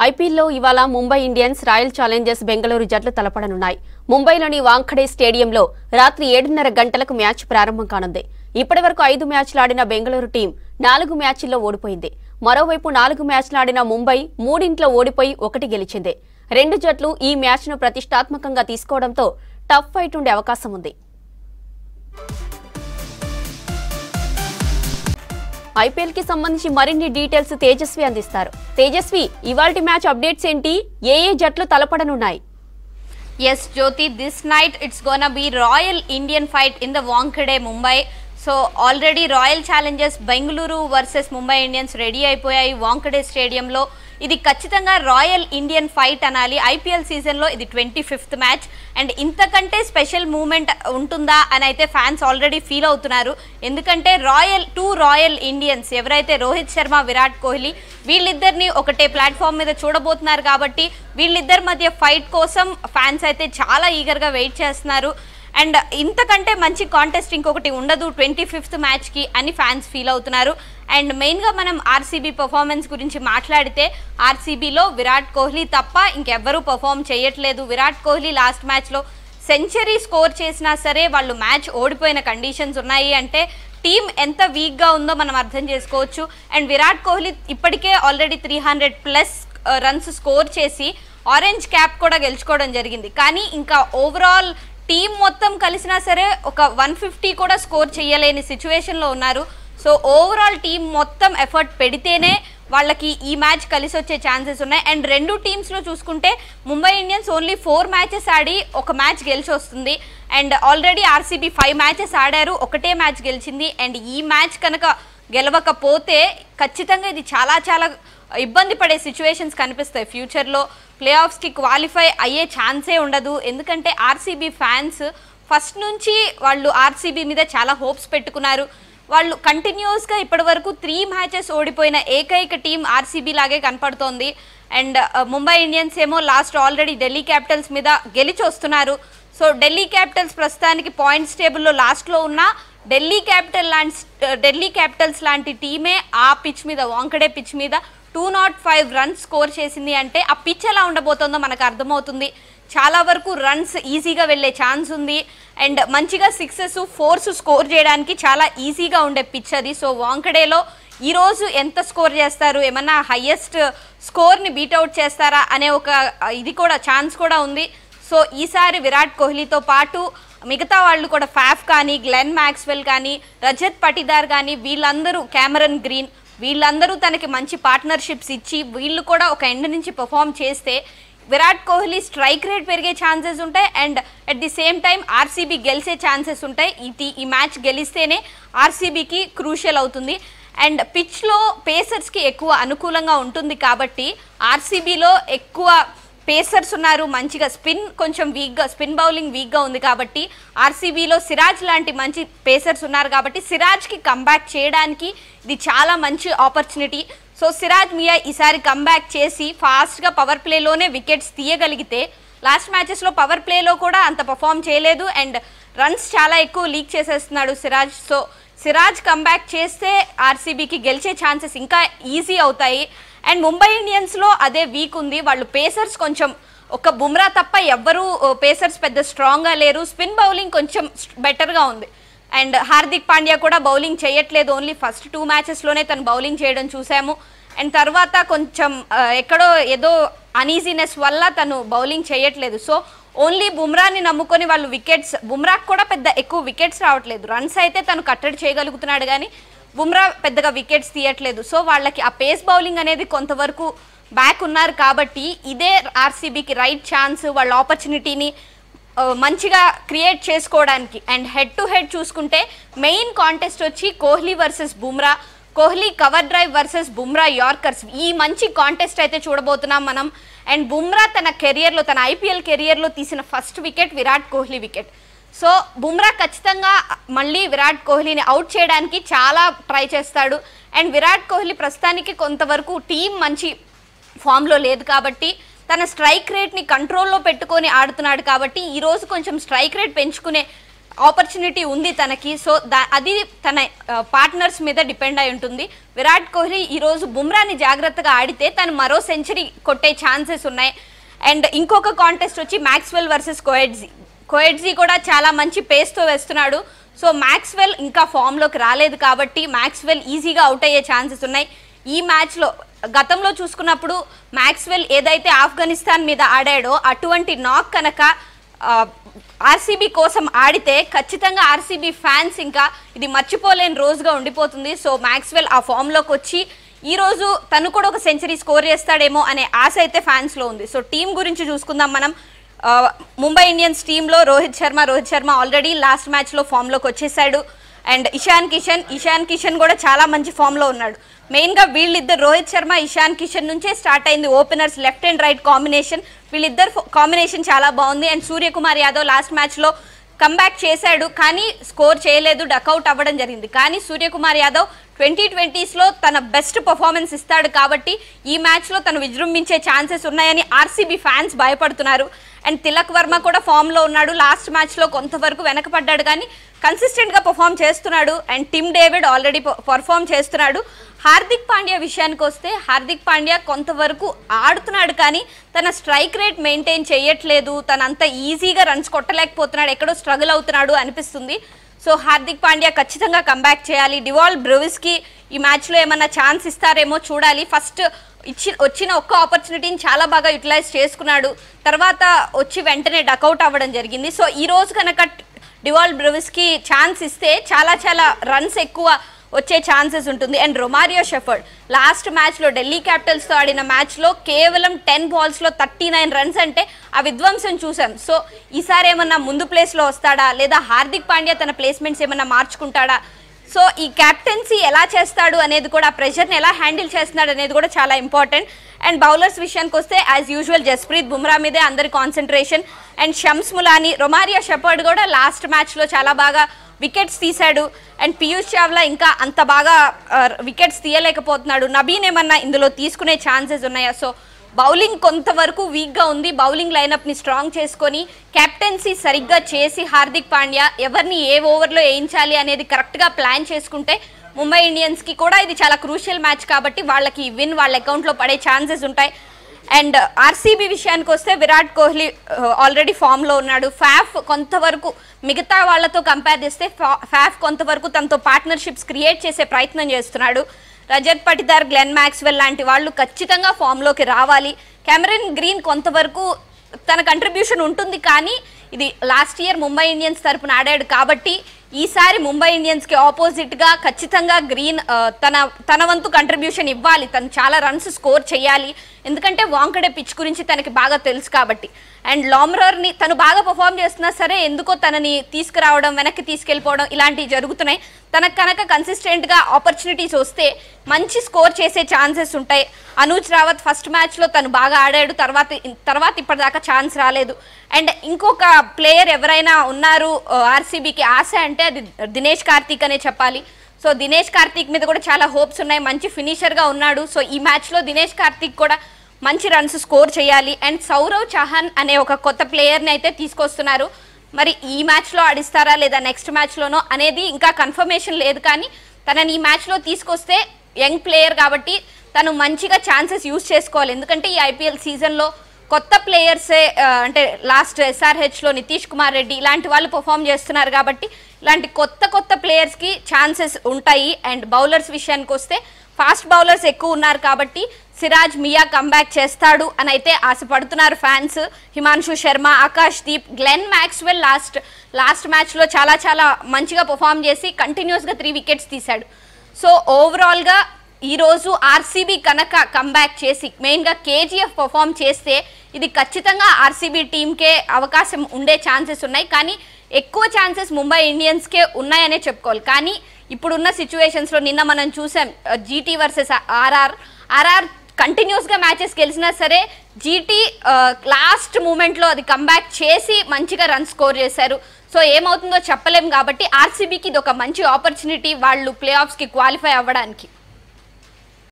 ఐపీఎల్లో ఇవాళ Mumbai Indians royal Challengers Bengaluru జట్లు తలపడనున్నాయి. ముంబైలోని వాంఖడే స్టేడియంలో రాత్రి 7:30 గంటలకు మ్యాచ్ ప్రారంభం కానుంది. ఇప్పటివరకు 5 మ్యాచ్లు ఆడిన బెంగళూరు టీం 4 మ్యాచ్ల్లో ఓడిపోయింది. మరోవైపు 4 మ్యాచ్లు ఆడిన ముంబై 3 ఓడిపోయి 1 గెలిచింది. రెండు జట్లు ఈ మ్యాచ్ను ప్రతిష్టాత్మకంగా తీసుకోవడంతో టఫ్ ఫైట్ ఉండే అవకాశం ఉంది. ఐపీఎల్ కి సంబంధించి మరిన్ని డీటెయిల్స్ తేజస్వి అందిస్తారు. తేజస్వి, ఇవాల్టి మ్యాచ్ అప్డేట్స్ ఏంటి? ఏ జట్లు తలపడనున్నాయి? Yes, Jyoti, this night it's gonna be Royal Indian fight in the Wankhede, Mumbai. So already Royal Challengers Bengaluru versus Mumbai Indians ready అయిపోయాయి వాంఖడే స్టేడియంలో. ఇది ఖచ్చితంగా రాయల్ ఇండియన్ ఫైట్ అనాలి. ఐపీఎల్ సీజన్లో ఇది 25th మ్యాచ్ అండ్ ఇంతకంటే స్పెషల్ మూమెంట్ ఉంటుందా అని అయితే ఫ్యాన్స్ ఆల్రెడీ ఫీల్ అవుతున్నారు. ఎందుకంటే రాయల్ ఇండియన్స్ ఎవరైతే రోహిత్ శర్మ, విరాట్ కోహ్లీ వీళ్ళిద్దరిని ఒకటే ప్లాట్ఫామ్ మీద చూడబోతున్నారు కాబట్టి వీళ్ళిద్దరి మధ్య ఫైట్ కోసం ఫ్యాన్స్ అయితే చాలా ఈగర్గా వెయిట్ చేస్తున్నారు. అండ్ ఇంతకంటే మంచి కాంటెస్ట్ ఇంకొకటి ఉండదు 25th మ్యాచ్కి అని ఫ్యాన్స్ ఫీల్ అవుతున్నారు. అండ్ మెయిన్గా మనం ఆర్సీబీ పర్ఫార్మెన్స్ గురించి మాట్లాడితే ఆర్సీబీలో విరాట్ కోహ్లీ తప్ప ఇంకెవ్వరూ పర్ఫామ్ చేయట్లేదు. విరాట్ కోహ్లీ లాస్ట్ మ్యాచ్లో సెంచరీ స్కోర్ చేసినా సరే వాళ్ళు మ్యాచ్ ఓడిపోయిన కండిషన్స్ ఉన్నాయి అంటే టీం ఎంత వీక్గా ఉందో మనం అర్థం చేసుకోవచ్చు. అండ్ విరాట్ కోహ్లీ ఇప్పటికే ఆల్రెడీ 300+ రన్స్ స్కోర్ చేసి ఆరెంజ్ క్యాప్ కూడా గెలుచుకోవడం జరిగింది. కానీ ఇంకా ఓవరాల్ టీం మొత్తం కలిసినా సరే ఒక 150 కూడా స్కోర్ చేయలేని సిచ్యువేషన్లో ఉన్నారు. సో ఓవరాల్ టీం మొత్తం ఎఫర్ట్ పెడితేనే వాళ్ళకి ఈ మ్యాచ్ కలిసి వచ్చే ఛాన్సెస్ ఉన్నాయి. అండ్ రెండు టీమ్స్లో చూసుకుంటే ముంబై ఇండియన్స్ ఓన్లీ 4 మ్యాచెస్ ఆడి ఒక మ్యాచ్ గెలిచి వస్తుంది. అండ్ ఆల్రెడీ ఆర్సీబీ 5 మ్యాచెస్ ఆడారు, ఒకటే మ్యాచ్ గెలిచింది. అండ్ ఈ మ్యాచ్ కనుక గెలవకపోతే ఖచ్చితంగా ఇది చాలా ఇబ్బంది పడే సిచ్యువేషన్స్ కనిపిస్తాయి. ఫ్యూచర్లో ప్లే ఆఫ్స్కి క్వాలిఫై అయ్యే ఛాన్సే ఉండదు. ఎందుకంటే ఆర్సీబీ ఫ్యాన్స్ ఫస్ట్ నుంచి వాళ్ళు ఆర్సీబీ మీద చాలా హోప్స్ పెట్టుకున్నారు. వాళ్ళు కంటిన్యూస్గా ఇప్పటి వరకు 3 మ్యాచెస్ ఓడిపోయిన ఏకైక టీం ఆర్సీబీ లాగే కనపడుతోంది. అండ్ ముంబై ఇండియన్స్ ఏమో లాస్ట్ ఆల్రెడీ ఢిల్లీ క్యాపిటల్స్ మీద గెలిచి వస్తున్నారు. సో ఢిల్లీ క్యాపిటల్స్ ప్రస్తుతానికి పాయింట్స్ టేబుల్లో లాస్ట్లో ఉన్న ఢిల్లీ క్యాపిటల్స్ లాంటి టీమే ఆ పిచ్ మీద వాంఖడే పిచ్ మీద 205 రన్స్ స్కోర్ చేసింది అంటే ఆ పిచ్ ఎలా ఉండబోతుందో మనకు అర్థమవుతుంది. చాలా వరకు రన్స్ ఈజీగా వెళ్ళే ఛాన్స్ ఉంది. అండ్ మంచిగా 6s 4s స్కోర్ చేయడానికి చాలా ఈజీగా ఉండే పిచ్ అది. సో వాంఖడేలో ఈరోజు ఎంత స్కోర్ చేస్తారు, ఏమన్నా హయ్యెస్ట్ స్కోర్ని బీట్అవుట్ చేస్తారా అనే ఒక ఇది కూడా ఛాన్స్ కూడా ఉంది. సో ఈసారి విరాట్ కోహ్లీతో పాటు మిగతా వాళ్ళు కూడా ఫాఫ్ కానీ, గ్లెన్ మ్యాక్స్వెల్ కానీ, రజత్ పటిదార్ కానీ వీళ్ళందరూ, క్యామరన్ గ్రీన్ వీళ్ళందరూ తనకి మంచి పార్ట్నర్షిప్స్ ఇచ్చి వీళ్ళు కూడా ఒక ఎండ్ నుంచి పర్ఫామ్ చేస్తే విరాట్ కోహ్లీ స్ట్రైక్ రేట్ పెరిగే ఛాన్సెస్ ఉంటాయి. And at the same time RCB గెలిచే ఛాన్సెస్ ఉంటాయి. ఈ మ్యాచ్ గెలిస్తేనే ఆర్సీబీకి క్రూషియల్ అవుతుంది. అండ్ పిచ్లో పేసర్స్కి ఎక్కువ అనుకూలంగా ఉంటుంది కాబట్టి ఆర్సీబీలో ఎక్కువ పేసర్స్ ఉన్నారు. మంచిగా స్పిన్ బౌలింగ్ వీక్గా ఉంది కాబట్టి ఆర్సీబీలో సిరాజ్ లాంటి మంచి పేసర్స్ ఉన్నారు కాబట్టి సిరాజ్కి కంబ్యాక్ చేయడానికి ఇది చాలా మంచి ఆపర్చునిటీ. సో సిరాజ్ మియా ఈసారి కంబ్యాక్ చేసి ఫాస్ట్గా పవర్ ప్లేలోనే వికెట్స్ తీయగలిగితే, లాస్ట్ మ్యాచెస్లో పవర్ ప్లేలో కూడా అంత పర్ఫామ్ చేయలేదు అండ్ రన్స్ చాలా ఎక్కువ లీక్ చేసేస్తున్నాడు సిరాజ్. సో సిరాజ్ కంబ్యాక్ చేస్తే ఆర్సీబీకి గెలిచే ఛాన్సెస్ ఇంకా ఈజీ అవుతాయి. అండ్ ముంబై ఇండియన్స్లో అదే వీక్ ఉంది. వాళ్ళు పేసర్స్ కొంచెం ఒక బుమ్రా తప్ప ఎవ్వరూ పేసర్స్ పెద్ద స్ట్రాంగ్గా లేరు. స్పిన్ బౌలింగ్ కొంచెం బెటర్గా ఉంది. అండ్ హార్దిక్ పాండ్యా కూడా బౌలింగ్ చేయట్లేదు. ఓన్లీ ఫస్ట్ 2 మ్యాచెస్లోనే తను బౌలింగ్ చేయడం చూసాము. అండ్ తర్వాత కొంచెం ఎక్కడో ఏదో అనీజీనెస్ వల్ల తను బౌలింగ్ చేయట్లేదు. సో ఓన్లీ బుమ్రాని నమ్ముకొని వాళ్ళు బుమ్రాకి కూడా పెద్ద ఎక్కువ వికెట్స్ రావట్లేదు. రన్స్ అయితే తను కట్టడి చేయగలుగుతున్నాడు కానీ బుమ్రా పెద్దగా వికెట్స్ తీయట్లేదు. సో వాళ్ళకి ఆ పేస్ బౌలింగ్ అనేది కొంతవరకు బ్యాక్ ఉన్నారు కాబట్టి ఇదే ఆర్సీబీకి రైట్ ఛాన్స్ వాళ్ళ ఆపర్చునిటీని మంచిగా క్రియేట్ చేసుకోవడానికి. అండ్ హెడ్ టు హెడ్ చూసుకుంటే మెయిన్ కాంటెస్ట్ వచ్చి Kohli versus Bumrah, Kohli cover drive versus Bumrah yorkers. ఈ మంచి కాంటెస్ట్ అయితే చూడబోతున్నాం మనం. అండ్ బుమ్రా తన ఐపీఎల్ కెరియర్లో తీసిన first wicket Virat Kohli wicket. So Bumrah ఖచ్చితంగా మళ్ళీ విరాట్ కోహ్లీని అవుట్ చేయడానికి చాలా ట్రై చేస్తాడు. అండ్ విరాట్ కోహ్లీ ప్రస్తుతానికి కొంతవరకు టీం మంచి ఫామ్లో లేదు కాబట్టి తన స్ట్రైక్ రేట్ని కంట్రోల్లో పెట్టుకొని ఆడుతున్నాడు కాబట్టి ఈరోజు కొంచెం స్ట్రైక్ రేట్ పెంచుకునే ఆపర్చునిటీ ఉంది తనకి. సో అది తన పార్ట్నర్స్ మీద డిపెండ్ అయి ఉంటుంది. విరాట్ కోహ్లీ ఈరోజు బుమ్రాని జాగ్రత్తగా ఆడితే తను మరో సెంచరీ కొట్టే ఛాన్సెస్ ఉన్నాయి. అండ్ ఇంకొక కాంటెస్ట్ వచ్చి మ్యాక్స్వెల్ వర్సెస్ కోయెట్జీ కూడా చాలా మంచి పేస్తో వేస్తున్నాడు. సో మ్యాక్స్వెల్ ఇంకా ఫామ్లోకి రాలేదు కాబట్టి మ్యాక్స్వెల్ ఈజీగా అవుట్ అయ్యే ఛాన్సెస్ ఉన్నాయి. ఈ మ్యాచ్లో గతంలో చూసుకున్నప్పుడు మ్యాక్స్వెల్ ఏదైతే ఆఫ్ఘనిస్తాన్ మీద ఆడాడో అటువంటి నాక్ కనుక ఆర్సీబీ కోసం ఆడితే ఖచ్చితంగా ఆర్సీబీ ఫ్యాన్స్ ఇంకా ఇది మర్చిపోలేని రోజుగా ఉండిపోతుంది. సో మ్యాక్స్వెల్ ఆ ఫామ్లోకి వచ్చి ఈరోజు తను కూడా ఒక సెంచరీ స్కోర్ చేస్తాడేమో అనే ఆశ అయితే ఫ్యాన్స్లో ఉంది. సో టీం గురించి చూసుకుందాం మనం. ముంబై ఇండియన్స్ టీంలో రోహిత్ శర్మ ఆల్రెడీ లాస్ట్ మ్యాచ్లో ఫామ్లోకి వచ్చేసాడు. అండ్ ఇషాన్ కిషన్ కూడా చాలా మంచి ఫామ్లో ఉన్నాడు. మెయిన్గా వీళ్ళిద్దరు రోహిత్ శర్మ ఇషాన్ కిషన్ నుంచే స్టార్ట్ అయింది openers left and right combination. వీళ్ళిద్దరు కాంబినేషన్ చాలా బాగుంది. అండ్ సూర్యకుమార్ యాదవ్ లాస్ట్ మ్యాచ్లో కంబ్యాక్ చేశాడు కానీ స్కోర్ చేయలేదు, డకౌట్ అవ్వడం జరిగింది. కానీ సూర్యకుమార్ యాదవ్ 2020స్లో తన బెస్ట్ పర్ఫార్మెన్స్ ఇస్తాడు కాబట్టి ఈ మ్యాచ్లో తను విజృంభించే ఛాన్సెస్ ఉన్నాయని ఆర్సీబీ ఫ్యాన్స్ భయపడుతున్నారు. అండ్ తిలక్ వర్మ కూడా ఫామ్లో ఉన్నాడు. లాస్ట్ మ్యాచ్లో కొంతవరకు వెనకపడ్డాడు కానీ కన్సిస్టెంట్గా పర్ఫామ్ చేస్తున్నాడు. And Tim David already perform చేస్తున్నాడు. హార్దిక్ పాండ్యా విషయానికి వస్తే హార్దిక్ పాండ్యా కొంతవరకు ఆడుతున్నాడు కానీ తన స్ట్రైక్ రేట్ మెయింటైన్ చేయట్లేదు. తనంత ఈజీగా రన్స్ కొట్టలేకపోతున్నాడు, ఎక్కడో స్ట్రగుల్ అవుతున్నాడు అనిపిస్తుంది. సో హార్దిక్ పాండ్యా ఖచ్చితంగా కంబ్యాక్ చేయాలి. డివాల్ బ్రూవిస్కి ఈ మ్యాచ్లో ఏమన్నా ఛాన్స్ ఇస్తారేమో చూడాలి. ఫస్ట్ వచ్చిన ఒక్క ఆపర్చునిటీని చాలా బాగా యూటిలైజ్ చేసుకున్నాడు, తర్వాత వచ్చి వెంటనే డకౌట్ అవ్వడం జరిగింది. సో ఈ రోజు కనుక డివాల్ బ్రూవిస్కి ఛాన్స్ ఇస్తే చాలా రన్స్ ఎక్కువ వచ్చే ఛాన్సెస్ ఉంటుంది. అండ్ రొమారియో షెఫర్డ్ లాస్ట్ మ్యాచ్లో ఢిల్లీ క్యాపిటల్స్తో ఆడిన మ్యాచ్లో కేవలం 10 బాల్స్లో 39 రన్స్ అంటే ఆ విధ్వంసం చూసాం. సో ఈసారి ఏమన్నా ముందు ప్లేస్లో వస్తాడా లేదా హార్దిక్ పాండ్యా తన ప్లేస్మెంట్స్ ఏమన్నా మార్చుకుంటాడా? సో ఈ క్యాప్టెన్సీ ఎలా చేస్తాడు అనేది కూడా, ప్రెషర్ని ఎలా హ్యాండిల్ చేస్తున్నాడు అనేది కూడా చాలా ఇంపార్టెంట్. అండ్ బౌలర్స్ విషయానికి వస్తే యాజ్ యూజువల్ జస్ప్రీత్ బుమ్రా మీదే అందరి concentration. And Shams Mulani, Romario shepherd కూడా లాస్ట్ మ్యాచ్లో చాలా బాగా వికెట్స్ తీశాడు. అండ్ పీయూష్ చావ్లా ఇంకా అంత బాగా వికెట్స్ తీయలేకపోతున్నాడు. నబీన్ ఏమన్నా ఇందులో తీసుకునే ఛాన్సెస్ ఉన్నాయా? సో బౌలింగ్ కొంతవరకు వీక్గా ఉంది. బౌలింగ్ లైనప్ని స్ట్రాంగ్ చేసుకొని క్యాప్టెన్సీ సరిగ్గా చేసి హార్దిక్ పాండ్యా ఎవరిని ఏ ఓవర్లో వేయించాలి అనేది కరెక్ట్గా ప్లాన్ చేసుకుంటే ముంబై ఇండియన్స్కి కూడా ఇది చాలా క్రూషియల్ మ్యాచ్ కాబట్టి వాళ్ళకి విన్ వాళ్ళ అకౌంట్లో పడే ఛాన్సెస్ ఉంటాయి. అండ్ ఆర్సీబీ విషయానికి వస్తే విరాట్ కోహ్లీ ఆల్రెడీ ఫామ్లో ఉన్నాడు. ఫ్యాఫ్ కొంతవరకు మిగతా వాళ్ళతో కంపేర్ చేస్తే ఫ్యాఫ్ కొంతవరకు తనతో పార్ట్నర్షిప్స్ క్రియేట్ చేసే ప్రయత్నం చేస్తున్నాడు. రజత్ పటిదార్, గ్లెన్ మ్యాక్స్వెల్ లాంటి వాళ్ళు ఖచ్చితంగా ఫామ్లోకి రావాలి. కెమెరన్ గ్రీన్ కొంతవరకు తన కంట్రిబ్యూషన్ ఉంటుంది కానీ ఇది లాస్ట్ ఇయర్ ముంబై ఇండియన్స్ తరపున ఆడాడు కాబట్టి ఈసారి ముంబై ఇండియన్స్కి ఆపోజిట్గా ఖచ్చితంగా గ్రీన్ తన వంతు కంట్రిబ్యూషన్ ఇవ్వాలి. తను చాలా రన్స్ స్కోర్ చేయాలి, ఎందుకంటే వాంకడే పిచ్ గురించి తనకి బాగా తెలుసు కాబట్టి. అండ్ లామ్రర్ని తను బాగా పర్ఫామ్ చేస్తున్నా సరే ఎందుకో తనని తీసుకురావడం, వెనక్కి తీసుకెళ్ళిపోవడం ఇలాంటివి జరుగుతున్నాయి. తనకు కనుక కన్సిస్టెంట్గా ఆపర్చునిటీస్ వస్తే మంచి స్కోర్ చేసే ఛాన్సెస్ ఉంటాయి. అనూజ్ రావత్ ఫస్ట్ మ్యాచ్లో తను బాగా ఆడాడు, తర్వాత ఇప్పటిదాకా ఛాన్స్ రాలేదు. అండ్ ఇంకొక ప్లేయర్ ఎవరైనా ఉన్నారు ఆర్సీబీకి ఆశ అంటే అది దినేష్ కార్తీక్ అనే చెప్పాలి. సో దినేష్ కార్తీక్ మీద కూడా చాలా హోప్స్ ఉన్నాయి, మంచి ఫినిషర్గా ఉన్నాడు. సో ఈ మ్యాచ్లో దినేష్ కార్తీక్ కూడా మంచి రన్స్ స్కోర్ చేయాలి. అండ్ సౌరవ్ చౌహాన్ అనే ఒక కొత్త ప్లేయర్ని అయితే తీసుకొస్తున్నారు. మరి ఈ మ్యాచ్లో ఆడిస్తారా లేదా నెక్స్ట్ మ్యాచ్లోనో అనేది ఇంకా కన్ఫర్మేషన్ లేదు కానీ తనని ఈ మ్యాచ్లో తీసుకొస్తే యంగ్ ప్లేయర్ కాబట్టి తను మంచిగా ఛాన్సెస్ యూజ్ చేసుకోవాలి. ఎందుకంటే ఈ ఐపీఎల్ సీజన్లో కొత్త ప్లేయర్సే అంటే లాస్ట్ ఎస్ఆర్హెచ్లో నితీష్ కుమార్ రెడ్డి ఇలాంటి వాళ్ళు పర్ఫామ్ చేస్తున్నారు కాబట్టి ఇలాంటి కొత్త ప్లేయర్స్కి ఛాన్సెస్ ఉంటాయి. అండ్ బౌలర్స్ విషయానికి వస్తే ఫాస్ట్ బౌలర్స్ ఎక్కువ ఉన్నారు కాబట్టి సిరాజ్ మియా కంబ్యాక్ చేస్తాడు అని అయితే ఆశపడుతున్నారు fans. Himanshu Sharma, Akash Deep, Glenn Maxwell last మ్యాచ్లో చాలా మంచిగా పర్ఫామ్ చేసి కంటిన్యూస్గా 3 వికెట్స్ తీశాడు. సో ఓవరాల్గా ఈరోజు ఆర్సీబీ కనుక కంబ్యాక్ చేసి మెయిన్గా కేజీఎఫ్ పర్ఫామ్ చేస్తే ఇది ఖచ్చితంగా ఆర్సీబీ టీంకే అవకాశం ఉండే ఛాన్సెస్ ఉన్నాయి. కానీ ఎక్కువ ఛాన్సెస్ ముంబై ఇండియన్స్కే ఉన్నాయనే చెప్పుకోవాలి. కానీ ఇప్పుడున్న సిచ్యువేషన్స్లో నిన్న మనం చూసాం జీటీ వర్సెస్ ఆర్ఆర్ కంటిన్యూస్గా మ్యాచెస్ గెలిచినా సరే జీటీ లాస్ట్ మూమెంట్లో అది కంబ్యాక్ చేసి మంచిగా రన్ స్కోర్ చేశారు. సో ఏమవుతుందో చెప్పలేం కాబట్టి ఆర్సీబీకి ఇది ఒక మంచి ఆపర్చునిటీ వాళ్ళు ప్లే ఆఫ్స్కి క్వాలిఫై అవ్వడానికి.